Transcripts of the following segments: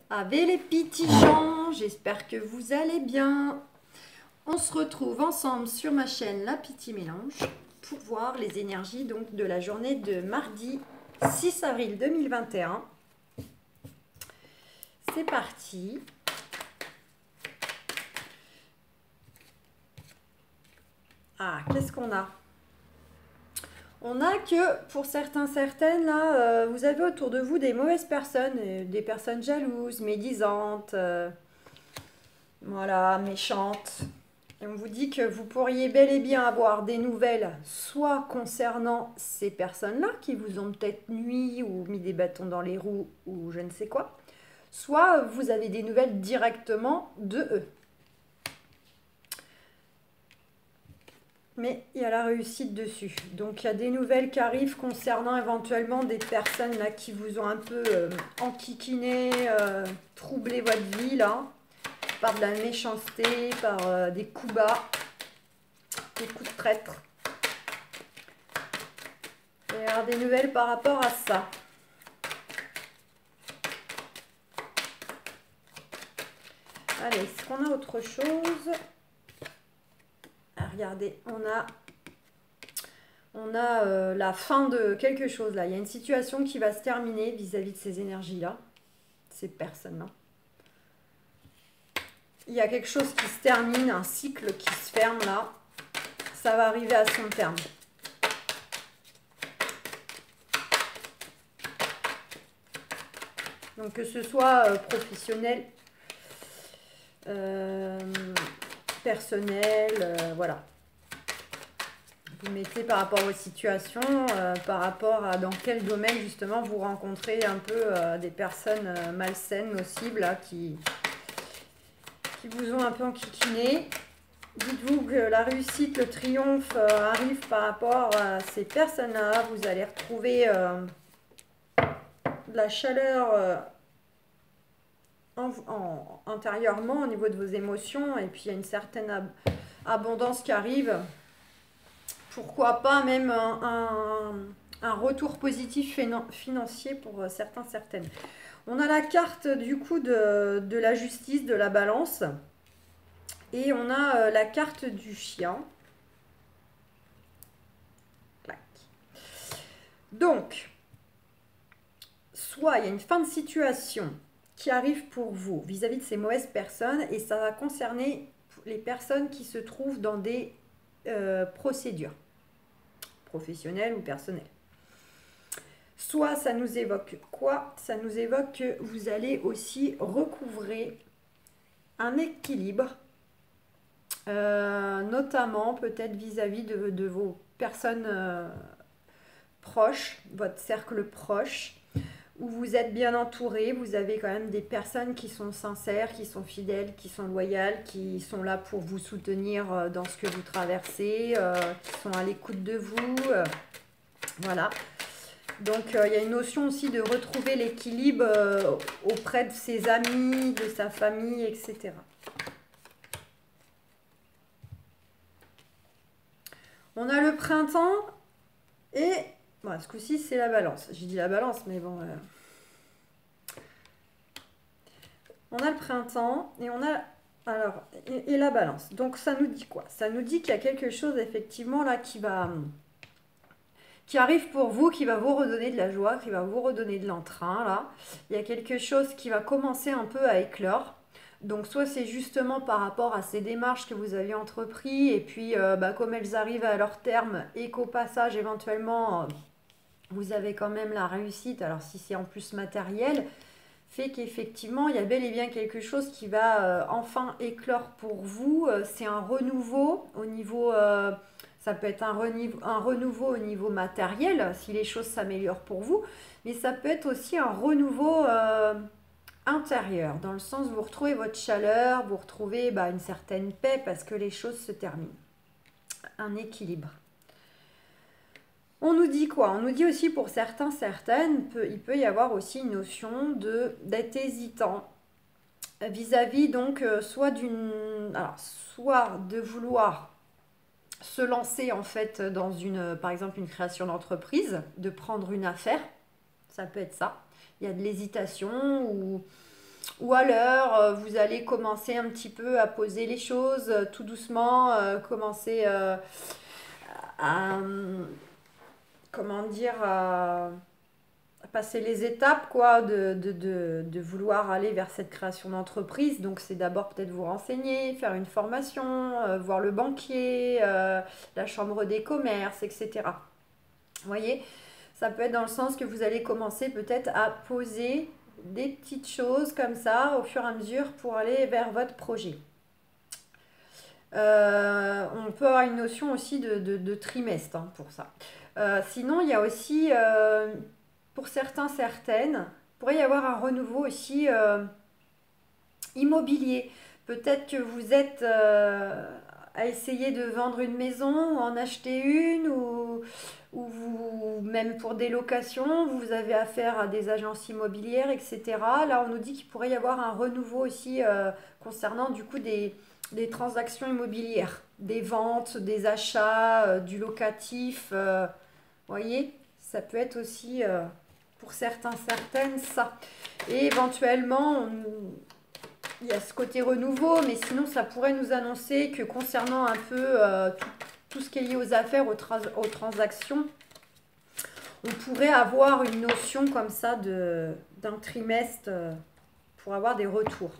Ave les petits gens, j'espère que vous allez bien. On se retrouve ensemble sur ma chaîne La Petite Mélange pour voir les énergies donc de la journée de mardi 6 avril 2021. C'est parti. Ah, qu'est-ce qu'on a? On a que pour certains, certaines, là, vous avez autour de vous des mauvaises personnes, des personnes jalouses, médisantes, voilà, méchantes. Et on vous dit que vous pourriez bel et bien avoir des nouvelles, soit concernant ces personnes-là qui vous ont peut-être nui ou mis des bâtons dans les roues ou je ne sais quoi, soit vous avez des nouvelles directement de eux. Mais il y a la réussite dessus. Donc il y a des nouvelles qui arrivent concernant éventuellement des personnes là qui vous ont un peu enquiquiné, troublé votre vie là, par de la méchanceté, par des coups bas, des coups de traître. Il va y avoir des nouvelles par rapport à ça. Allez, est-ce qu'on a autre chose? Regardez, on a la fin de quelque chose là. Il y a une situation qui va se terminer vis-à-vis de ces énergies-là, ces personnes-là. Il y a quelque chose qui se termine, un cycle qui se ferme là. Ça va arriver à son terme. Donc que ce soit professionnel, personnel, voilà. Vous mettez par rapport aux situations, par rapport à dans quel domaine justement vous rencontrez un peu des personnes malsaines, nocives, là, qui vous ont un peu enquiquiné. Dites-vous que la réussite, le triomphe arrive par rapport à ces personnes-là. Vous allez retrouver de la chaleur intérieurement au niveau de vos émotions. Et puis il y a une certaine abondance qui arrive. Pourquoi pas même un retour positif financier pour certains, certaines. On a la carte du coup de la justice, de la balance. Et on a la carte du chien. Clac. Donc, soit il y a une fin de situation qui arrive pour vous vis-à-vis de ces mauvaises personnes et ça va concerner les personnes qui se trouvent dans des procédures professionnelles ou personnelles. Soit ça nous évoque quoi? Ça nous évoque que vous allez aussi recouvrer un équilibre, notamment peut-être vis-à-vis de vos personnes proches, votre cercle proche, où vous êtes bien entouré, vous avez quand même des personnes qui sont sincères, qui sont fidèles, qui sont loyales, qui sont là pour vous soutenir dans ce que vous traversez, qui sont à l'écoute de vous, voilà. Donc il y a une notion aussi de retrouver l'équilibre auprès de ses amis, de sa famille, etc. On a le printemps et bon, ce coup-ci c'est la balance. J'ai dit la balance, mais bon. On a le printemps et on a alors et la balance. Donc ça nous dit quoi? Ça nous dit qu'il y a quelque chose effectivement là qui arrive pour vous, qui va vous redonner de la joie, qui va vous redonner de l'entrain là. Il y a quelque chose qui va commencer un peu à éclore. Donc soit c'est justement par rapport à ces démarches que vous avez entreprises et puis comme elles arrivent à leur terme et qu'au passage éventuellement vous avez quand même la réussite, alors si c'est en plus matériel, fait qu'effectivement il y a bel et bien quelque chose qui va enfin éclore pour vous. C'est un renouveau au niveau, ça peut être un renouveau au niveau matériel si les choses s'améliorent pour vous, mais ça peut être aussi un renouveau intérieur, dans le sens où vous retrouvez votre chaleur, vous retrouvez une certaine paix parce que les choses se terminent. Un équilibre. On nous dit quoi? On nous dit aussi pour certains, certaines, il peut y avoir aussi une notion d'être hésitant vis-à-vis donc soit de vouloir se lancer en fait dans par exemple une création d'entreprise, de prendre une affaire, ça peut être ça. Il y a de l'hésitation ou Ou alors, vous allez commencer un petit peu à poser les choses tout doucement, commencer à, comment dire, à passer les étapes, quoi, de vouloir aller vers cette création d'entreprise. Donc, c'est d'abord peut-être vous renseigner, faire une formation, voir le banquier, la chambre des commerces, etc. Vous voyez, ça peut être dans le sens que vous allez commencer peut-être à poser des petites choses comme ça au fur et à mesure pour aller vers votre projet. On peut avoir une notion aussi de trimestre hein, pour ça. Sinon, il y a aussi, pour certains, certaines, il pourrait y avoir un renouveau aussi immobilier. Peut-être que vous êtes à essayer de vendre une maison ou en acheter une ou vous, même pour des locations, vous avez affaire à des agences immobilières, etc. Là, on nous dit qu'il pourrait y avoir un renouveau aussi concernant du coup des transactions immobilières, des ventes, des achats, du locatif. Vous voyez, ça peut être aussi pour certains, certaines, ça. Et éventuellement, il y a ce côté renouveau, mais sinon, ça pourrait nous annoncer que concernant un peu tout ce qui est lié aux affaires, aux transactions, on pourrait avoir une notion comme ça d'un trimestre pour avoir des retours.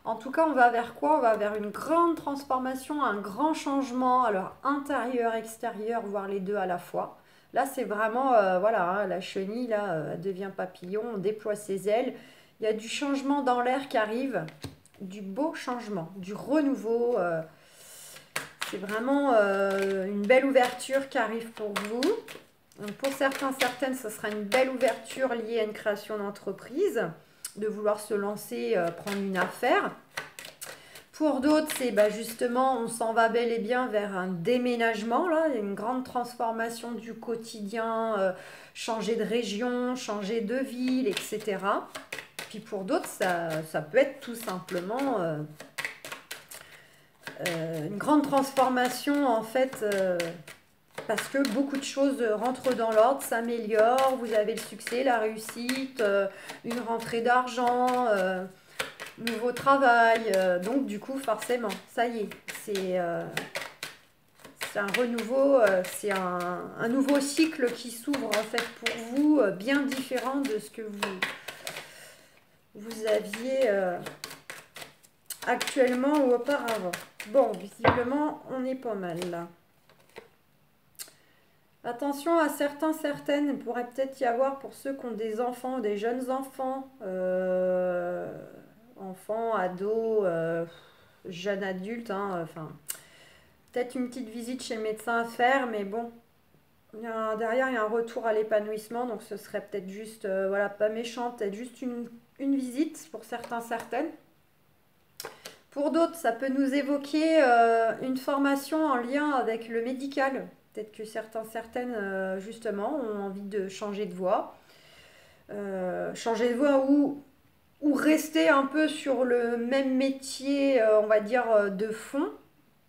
En tout cas, on va vers quoi? On va vers une grande transformation, un grand changement, alors intérieur, extérieur, voire les deux à la fois. Là, c'est vraiment, voilà, hein, la chenille, là, elle devient papillon, on déploie ses ailes. Il y a du changement dans l'air qui arrive, du beau changement, du renouveau. C'est vraiment une belle ouverture qui arrive pour vous. Donc pour certains, certaines, ce sera une belle ouverture liée à une création d'entreprise, de vouloir se lancer, prendre une affaire. Pour d'autres, c'est bah, justement, on s'en va bel et bien vers un déménagement, là, une grande transformation du quotidien, changer de région, changer de ville, etc. Puis pour d'autres, ça peut être tout simplement une grande transformation, en fait, parce que beaucoup de choses rentrent dans l'ordre, s'améliorent, vous avez le succès, la réussite, une rentrée d'argent, nouveau travail. Donc du coup, forcément, ça y est, c'est un renouveau, c'est un nouveau cycle qui s'ouvre en fait pour vous, bien différent de ce que vous aviez actuellement ou auparavant. Bon, visiblement, on est pas mal là. Attention à certains, certaines, il pourrait peut-être y avoir pour ceux qui ont des enfants, des jeunes enfants, enfants, ados, jeunes adultes, hein, enfin, peut-être une petite visite chez le médecin à faire, mais bon, derrière il y a un retour à l'épanouissement, donc ce serait peut-être juste, voilà, pas méchant, peut-être juste une visite pour certains, certaines. Pour d'autres, ça peut nous évoquer une formation en lien avec le médical. Peut-être que certains, certaines, justement, ont envie de changer de voie. Changer de voie ou rester un peu sur le même métier, on va dire, de fond,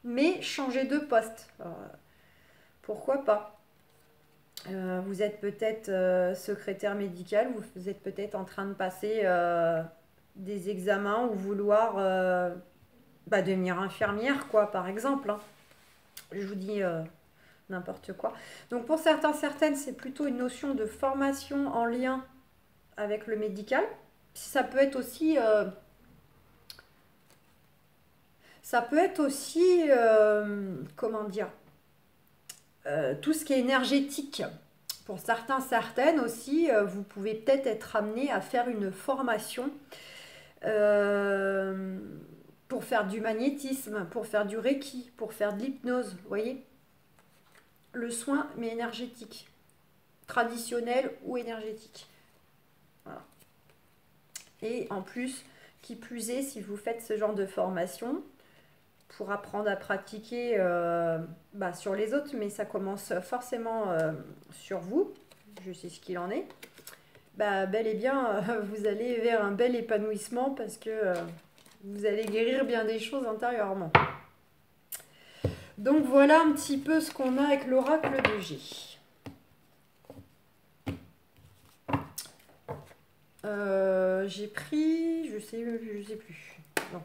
mais changer de poste. Pourquoi pas? Vous êtes peut-être secrétaire médical, vous êtes peut-être en train de passer des examens ou vouloir bah, devenir infirmière, quoi, par exemple. Hein. Je vous dis n'importe quoi. Donc pour certains, certaines, c'est plutôt une notion de formation en lien avec le médical. Ça peut être aussi, comment dire, tout ce qui est énergétique. Pour certains, certaines aussi, vous pouvez peut-être être amené à faire une formation euh, pour faire du magnétisme, pour faire du reiki, pour faire de l'hypnose, vous voyez? Le soin, mais énergétique, traditionnel ou énergétique. Voilà. Et en plus, qui plus est, si vous faites ce genre de formation, pour apprendre à pratiquer bah, sur les autres, mais ça commence forcément sur vous, je sais ce qu'il en est, bah, bel et bien, vous allez vers un bel épanouissement parce que vous allez guérir bien des choses intérieurement. Donc voilà un petit peu ce qu'on a avec l'oracle de G. J'ai pris, je sais plus. Non.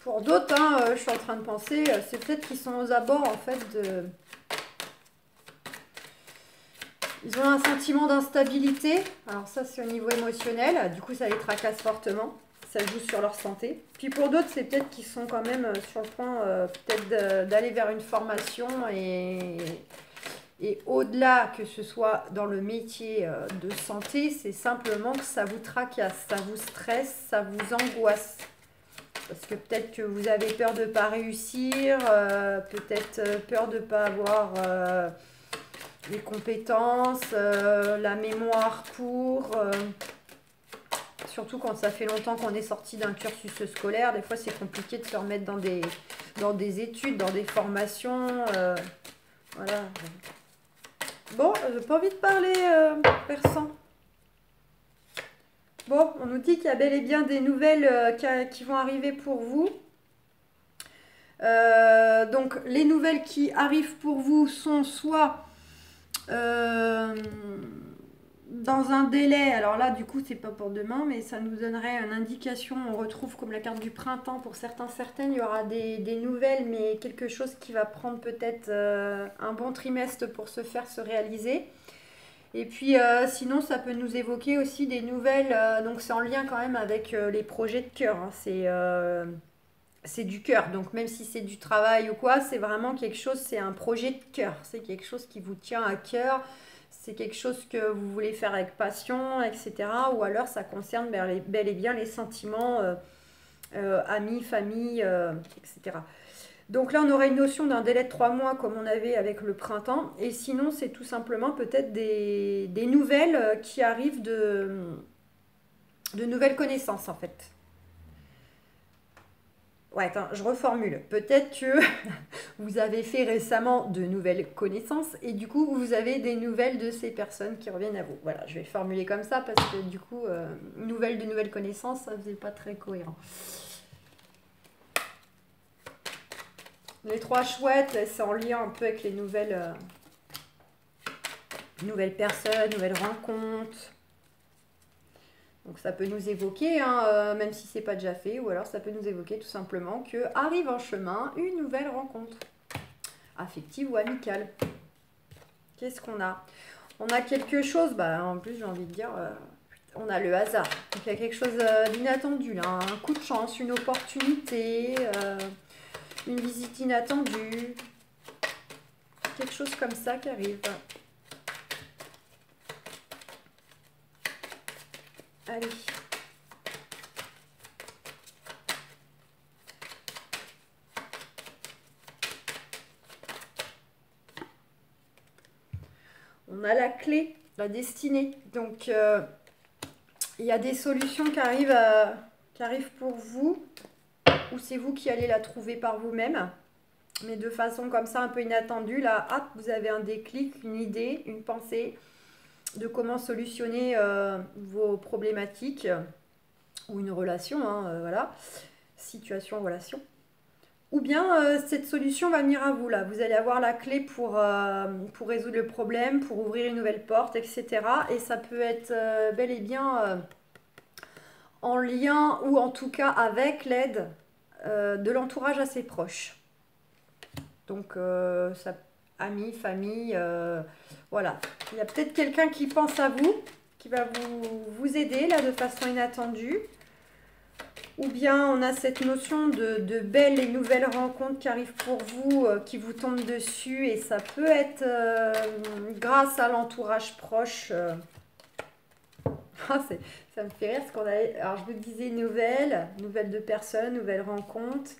Pour d'autres, hein, je suis en train de penser, c'est peut-être qu'ils sont aux abords en fait de... Ils ont un sentiment d'instabilité. Alors ça, c'est au niveau émotionnel. Du coup, ça les tracasse fortement. Ça joue sur leur santé. Puis pour d'autres, c'est peut-être qu'ils sont quand même sur le point peut-être d'aller vers une formation et au-delà que ce soit dans le métier de santé, c'est simplement que ça vous tracasse, ça vous stresse, ça vous angoisse. Parce que peut-être que vous avez peur de ne pas réussir, peut-être peur de ne pas avoir les compétences, la mémoire pour... surtout quand ça fait longtemps qu'on est sorti d'un cursus scolaire, des fois c'est compliqué de se remettre dans des études, dans des formations. Voilà. Bon, j'ai pas envie de parler persan. Bon, on nous dit qu'il y a bel et bien des nouvelles qui vont arriver pour vous. Donc les nouvelles qui arrivent pour vous sont soit dans un délai, alors là du coup c'est pas pour demain, mais ça nous donnerait une indication. On retrouve comme la carte du printemps pour certaines, il y aura des nouvelles, mais quelque chose qui va prendre peut-être un bon trimestre pour se réaliser. Et puis sinon ça peut nous évoquer aussi des nouvelles, donc c'est en lien quand même avec les projets de cœur, hein. C'est du cœur, donc même si c'est du travail ou quoi, c'est vraiment quelque chose, c'est un projet de cœur, c'est quelque chose qui vous tient à cœur, c'est quelque chose que vous voulez faire avec passion, etc. Ou alors ça concerne bel et bien les sentiments amis, famille, etc. Donc là, on aurait une notion d'un délai de 3 mois comme on avait avec le printemps. Et sinon, c'est tout simplement peut-être des nouvelles qui arrivent de nouvelles connaissances en fait. Ouais, attends, je reformule. Peut-être que vous avez fait récemment de nouvelles connaissances et du coup, vous avez des nouvelles de ces personnes qui reviennent à vous. Voilà, je vais formuler comme ça parce que du coup, nouvelles de nouvelles connaissances, ça faisait pas très cohérent. Les 3 chouettes, c'est en lien un peu avec les nouvelles personnes, nouvelles rencontres. Donc ça peut nous évoquer, hein, même si c'est pas déjà fait, ou alors ça peut nous évoquer tout simplement que arrive en chemin une nouvelle rencontre, affective ou amicale. Qu'est-ce qu'on a? On a quelque chose, bah en plus j'ai envie de dire, on a le hasard. Donc il y a quelque chose d'inattendu là, un coup de chance, une opportunité, une visite inattendue, quelque chose comme ça qui arrive. Allez. On a la clé, la destinée. Donc, il y a des solutions qui arrivent pour vous, ou c'est vous qui allez la trouver par vous-même. Mais de façon comme ça, un peu inattendue, là, hop, vous avez un déclic, une idée, une pensée de comment solutionner vos problématiques ou une relation, hein, voilà, situation, relation. Ou bien cette solution va venir à vous là. Vous allez avoir la clé pour résoudre le problème, pour ouvrir une nouvelle porte, etc. Et ça peut être bel et bien en lien ou en tout cas avec l'aide de l'entourage assez proche. Donc amis, famille, voilà. Il y a peut-être quelqu'un qui pense à vous, qui va vous aider là de façon inattendue. Ou bien on a cette notion de belles et nouvelles rencontres qui arrivent pour vous, qui vous tombent dessus. Et ça peut être grâce à l'entourage proche. Ça me fait rire parce qu'on avait... Alors je vous disais nouvelles de personnes, nouvelles rencontres.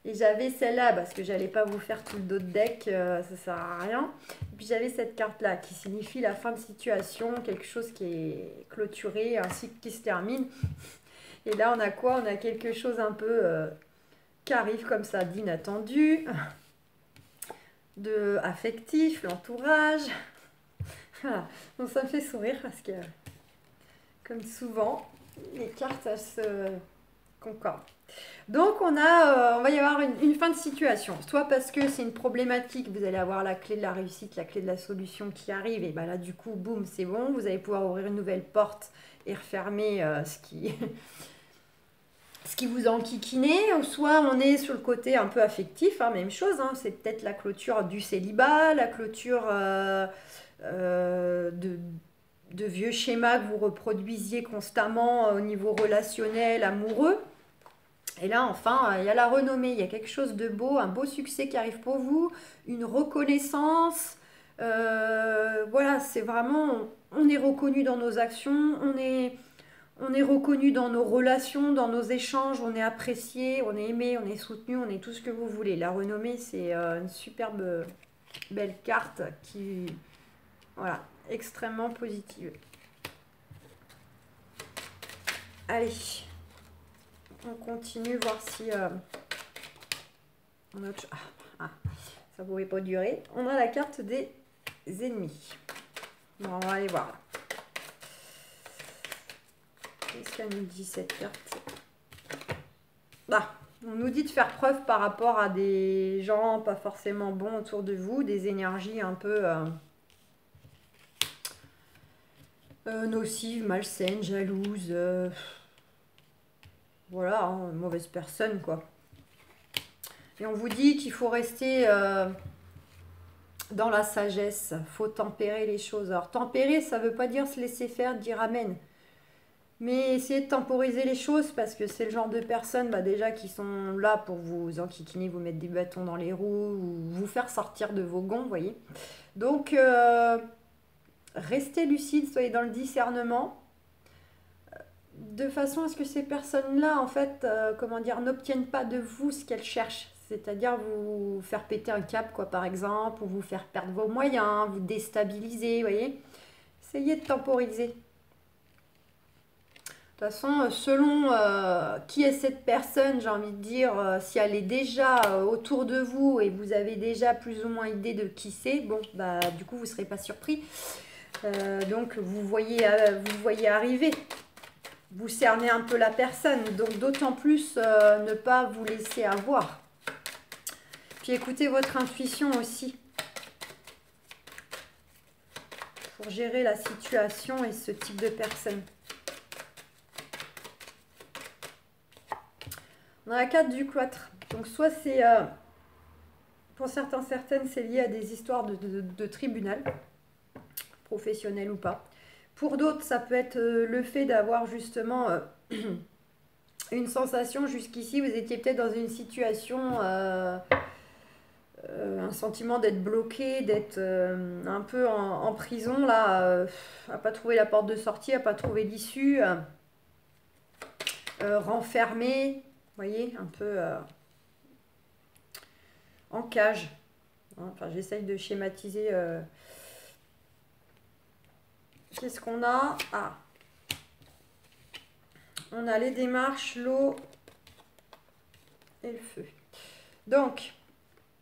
Et j'avais celle-là, parce que j'allais pas vous faire tout le dos de deck, ça sert à rien. Et puis j'avais cette carte-là qui signifie la fin de situation, quelque chose qui est clôturé, un cycle qui se termine. Et là, on a quoi? On a quelque chose un peu qui arrive comme ça, d'inattendu, de affectif, l'entourage. Voilà. Donc ça me fait sourire parce que, comme souvent, les cartes, elles Concorde. Donc on va y avoir une fin de situation, soit parce que c'est une problématique, vous allez avoir la clé de la réussite, la clé de la solution qui arrive, et ben là du coup, boum, c'est bon, vous allez pouvoir ouvrir une nouvelle porte et refermer ce qui vous a enquiquiné, ou soit on est sur le côté un peu affectif, hein, même chose, hein, c'est peut-être la clôture du célibat, la clôture de vieux schémas que vous reproduisiez constamment au niveau relationnel, amoureux. Et là, enfin, il y a la renommée, il y a quelque chose de beau, un beau succès qui arrive pour vous, une reconnaissance. Voilà, c'est vraiment, on est reconnu dans nos actions, on est reconnu dans nos relations, dans nos échanges, on est apprécié, on est aimé, on est soutenu, on est tout ce que vous voulez. La renommée, c'est une superbe belle carte qui, voilà, extrêmement positive. Allez. On continue, voir si on a autre... ça ne pouvait pas durer. On a la carte des ennemis. Bon, on va aller voir. Qu'est-ce qu'elle nous dit cette carte? On nous dit de faire preuve par rapport à des gens pas forcément bons autour de vous, des énergies un peu nocives, malsaines, jalouses. Voilà, hein, mauvaise personne, quoi. Et on vous dit qu'il faut rester dans la sagesse, faut tempérer les choses. Alors, tempérer, ça ne veut pas dire se laisser faire, dire amen. Mais essayez de temporiser les choses parce que c'est le genre de personnes déjà qui sont là pour vous enquiquiner, vous mettre des bâtons dans les roues ou vous faire sortir de vos gonds, vous voyez. Donc, restez lucide, soyez dans le discernement. De façon à ce que ces personnes-là, en fait, comment dire, n'obtiennent pas de vous ce qu'elles cherchent. C'est-à-dire vous faire péter un câble, quoi, par exemple, ou vous faire perdre vos moyens, vous déstabiliser, vous voyez. Essayez de temporiser. De toute façon, selon qui est cette personne, j'ai envie de dire, si elle est déjà autour de vous et vous avez déjà plus ou moins idée de qui c'est, bon, du coup, vous ne serez pas surpris. Donc, vous voyez arriver. Vous cernez un peu la personne, donc d'autant plus ne pas vous laisser avoir. Puis écoutez votre intuition aussi pour gérer la situation et ce type de personne. On a la carte du cloître. Donc soit c'est, pour certaines, c'est lié à des histoires de tribunal, professionnel ou pas. Pour d'autres, ça peut être le fait d'avoir justement une sensation jusqu'ici, vous étiez peut-être dans une situation, un sentiment d'être bloqué, d'être un peu en prison, là, à pas trouver la porte de sortie, à pas trouver l'issue, renfermé, vous voyez, un peu en cage. Enfin, j'essaye de schématiser. Qu'est-ce qu'on a? On a les démarches, l'eau et le feu. Donc,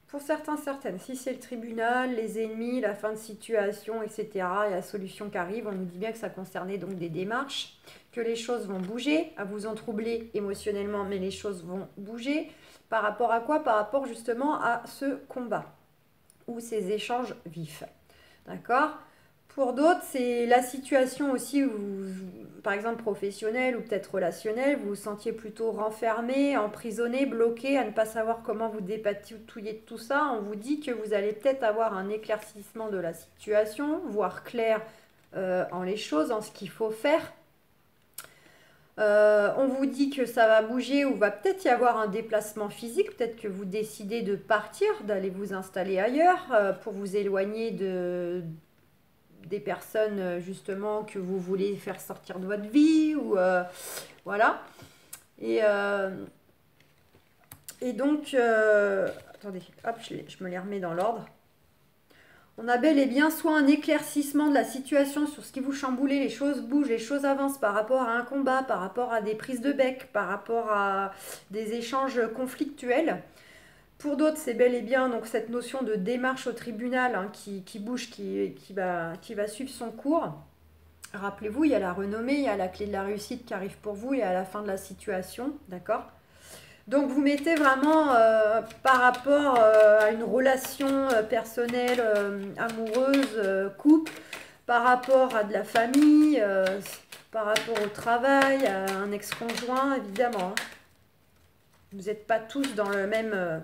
pour certaines, si c'est le tribunal, les ennemis, la fin de situation, etc., et la solution qui arrive, on nous dit bien que ça concernait donc des démarches, que les choses vont bouger, à vous en troubler émotionnellement, mais les choses vont bouger. Par rapport à quoi? Par rapport justement à ce combat ou ces échanges vifs. D'accord? Pour d'autres, c'est la situation aussi, où, par exemple professionnelle ou peut-être relationnelle, vous vous sentiez plutôt renfermé, emprisonné, bloqué, à ne pas savoir comment vous dépatouiller de tout ça. On vous dit que vous allez peut-être avoir un éclaircissement de la situation, voir clair en les choses, en ce qu'il faut faire. On vous dit que ça va bouger ou va peut-être y avoir un déplacement physique, peut-être que vous décidez de partir, d'aller vous installer ailleurs pour vous éloigner des personnes justement que vous voulez faire sortir de votre vie ou voilà. Et donc attendez, hop, je me les remets dans l'ordre. On a bel et bien soit un éclaircissement de la situation sur ce qui vous chamboulait, les choses bougent, les choses avancent par rapport à un combat, par rapport à des prises de bec, par rapport à des échanges conflictuels. Pour d'autres, c'est bel et bien donc cette notion de démarche au tribunal qui bouge, qui va suivre son cours. Rappelez-vous, il y a la renommée, il y a la clé de la réussite qui arrive pour vous et à la fin de la situation, d'accord? Donc vous mettez vraiment par rapport à une relation personnelle, amoureuse, couple, par rapport à de la famille, par rapport au travail, à un ex-conjoint, évidemment, hein. Vous n'êtes pas tous dans le même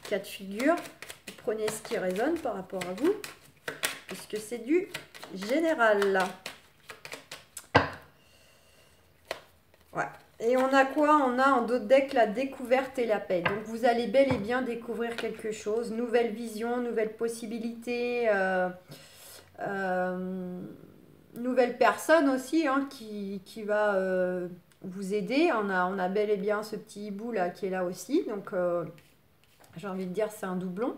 cas de figure. Vous prenez ce qui résonne par rapport à vous, puisque c'est du général là. Ouais. Et on a quoi? On a en d'autres decks la découverte et la paix. Donc vous allez bel et bien découvrir quelque chose. Nouvelle vision, nouvelle possibilité, nouvelle personne aussi hein, qui va vous aider. On a bel et bien ce petit hibou là qui est là aussi. Donc j'ai envie de dire c'est un doublon.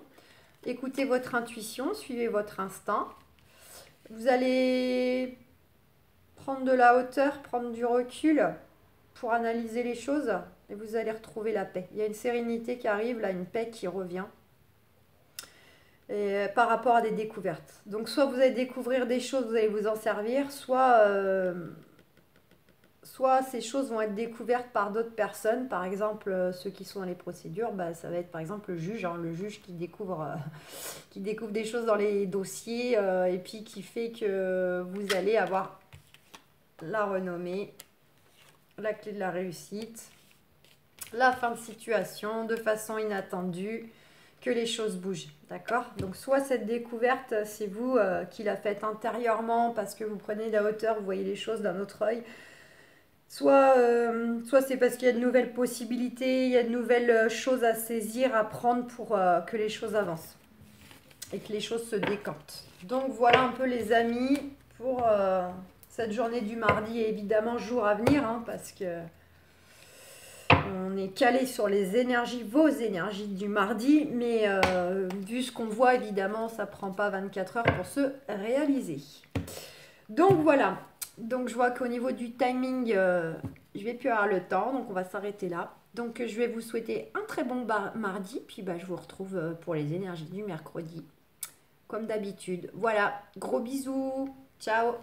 Écoutez votre intuition, suivez votre instinct. Vous allez prendre de la hauteur, prendre du recul pour analyser les choses et vous allez retrouver la paix. Il y a une sérénité qui arrive, là, une paix qui revient et, par rapport à des découvertes. Donc soit vous allez découvrir des choses, vous allez vous en servir, soit ces choses vont être découvertes par d'autres personnes. Par exemple, ceux qui sont dans les procédures, bah, ça va être par exemple le juge, hein, le juge qui découvre des choses dans les dossiers et puis qui fait que vous allez avoir la renommée, la clé de la réussite, la fin de situation de façon inattendue, que les choses bougent, d'accord? Donc soit cette découverte, c'est vous qui la faites intérieurement parce que vous prenez de la hauteur, vous voyez les choses d'un autre œil, soit c'est parce qu'il y a de nouvelles possibilités, il y a de nouvelles choses à saisir, à prendre pour que les choses avancent et que les choses se décantent. Donc voilà un peu les amis pour cette journée du mardi et évidemment jour à venir hein, parce que on est calé sur les énergies, vos énergies du mardi, mais vu ce qu'on voit évidemment ça prend pas 24 heures pour se réaliser. Donc voilà, donc je vois qu'au niveau du timing je vais plus avoir le temps, donc on va s'arrêter là. Donc je vais vous souhaiter un très bon mardi, puis bah, je vous retrouve pour les énergies du mercredi comme d'habitude. Voilà, gros bisous, ciao.